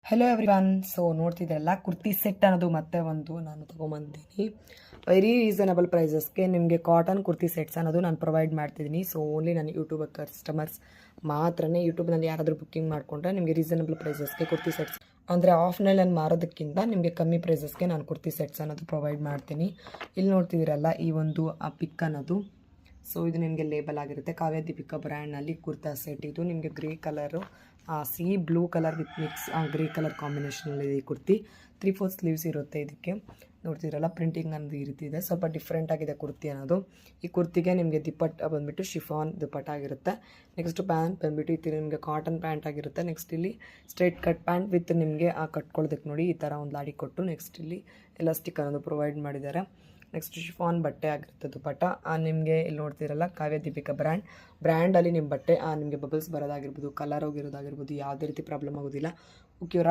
Hello everyone. So ನೋಡ್ತಿದ್ದೆಲ್ಲ kurti set ಅನ್ನೋದು ಮತ್ತೆ ಒಂದು ನಾನು ತೊಗೊಂಬಂದಿದ್ದೀನಿ. ವೆರಿ ರೀಸನಬಲ್ ಪ್ರೈಸಸ್ಗೆ ನಿಮಗೆ ಕಾಟನ್ ಕುರ್ತಿ ಸೆಟ್ಸ್ ಅನ್ನೋದು ನಾನು ಪ್ರೊವೈಡ್ ಮಾಡ್ತಿದ್ದೀನಿ. ಸೊ ಓನ್ಲಿ ನನ್ನ ಯೂಟ್ಯೂಬ್ ಕಸ್ಟಮರ್ಸ್ ಮಾತ್ರನೇ. ಯೂಟ್ಯೂಬ್ನಲ್ಲಿ ಯಾರಾದರೂ ಬುಕ್ಕಿಂಗ್ ಮಾಡಿಕೊಂಡ್ರೆ ನಿಮಗೆ ರೀಸನಬಲ್ ಪ್ರೈಸಸ್ಗೆ ಕುರ್ತಿ ಸೆಟ್ಸ್ ಅಂದರೆ ಆಫ್ಲೈನಲ್ಲಿ ಮಾರೋದಕ್ಕಿಂತ ನಿಮಗೆ ಕಮ್ಮಿ ಪ್ರೈಸಸ್ಗೆ ನಾನು ಕುರ್ತಿ ಸೆಟ್ಸ್ ಅನ್ನೋದು ಪ್ರೊವೈಡ್ ಮಾಡ್ತೀನಿ. ಇಲ್ಲಿ ನೋಡ್ತಿದ್ದೀರಲ್ಲ ಈ ಒಂದು ಪಿಕ್ ಅನ್ನೋದು. ಸೊ ಇದು ನಿಮಗೆ ಲೇಬಲ್ ಆಗಿರುತ್ತೆ. ಕಾವ್ಯ ದೀಪಿಕಾ ಬ್ರ್ಯಾಂಡ್ನಲ್ಲಿ ಕುರ್ತಾ ಸೆಟ್. ಇದು ನಿಮಗೆ grey colour sea blue colour with mix grey colour ಕಾಂಬಿನೇಷನಲ್ಲಿ ಈ ಕುರ್ತಿ 3/4 ಸ್ಲೀವ್ಸ್ ಇರುತ್ತೆ. ಇದಕ್ಕೆ ನೋಡ್ತಿರಲ್ಲ ಪ್ರಿಂಟಿಂಗ್ ಅನ್ನೋದು ಈ ರೀತಿ ಇದೆ. ಸ್ವಲ್ಪ ಡಿಫ್ರೆಂಟ್ ಆಗಿದೆ ಕುರ್ತಿ ಅನ್ನೋದು. ಈ ಕುರ್ತಿಗೆ ನಿಮಗೆ ದುಪ್ಪಟ್ಟ ಬಂದುಬಿಟ್ಟು ಶಿಫಾನ್ ದುಪ್ಪಟ್ಟ ಆಗಿರುತ್ತೆ. ನೆಕ್ಸ್ಟ್ ಪ್ಯಾಂಟ್ ಬಂದುಬಿಟ್ಟು ಇದು ನಿಮಗೆ ಕಾಟನ್ ಪ್ಯಾಂಟ್ ಆಗಿರುತ್ತೆ. ನೆಕ್ಸ್ಟ್ ಇಲ್ಲಿ ಸ್ಟ್ರೈಟ್ ಕಟ್ ಪ್ಯಾಂಟ್ ವಿತ್ ನಿಮಗೆ ಕಟ್ಕೊಳ್ಳೋದಕ್ಕೆ ನೋಡಿ ಈ ಥರ ಒಂದು ಲಾಡಿ ಕೊಟ್ಟು ನೆಕ್ಸ್ಟ್ ಇಲ್ಲಿ ಎಲಾಸ್ಟಿಕ್ ಅನ್ನೋದು ಪ್ರೊವೈಡ್ ಮಾಡಿದ್ದಾರೆ. ನೆಕ್ಸ್ಟ್ ಶಿಫಾನ್ ಬಟ್ಟೆ ಆಗಿರುತ್ತೆ ದುಪ್ಪಟ್ಟ. ನಿಮಗೆ ಇಲ್ಲಿ ನೋಡ್ತಿರಲ್ಲ ಕಾವ್ಯ ದೀಪಿಕಾ ಬ್ರ್ಯಾಂಡಲ್ಲಿ ನಿಮ್ಮ ಬಟ್ಟೆ ನಿಮಗೆ ಬಬಲ್ಸ್ ಬರೋದಾಗಿರ್ಬೋದು, ಕಲರ್ ಹೋಗಿರೋದಾಗಿರ್ಬೋದು ಯಾವುದೇ ರೀತಿ ಪ್ರಾಬ್ಲಮ್ ಆಗೋದಿಲ್ಲ. ಓಕೆ.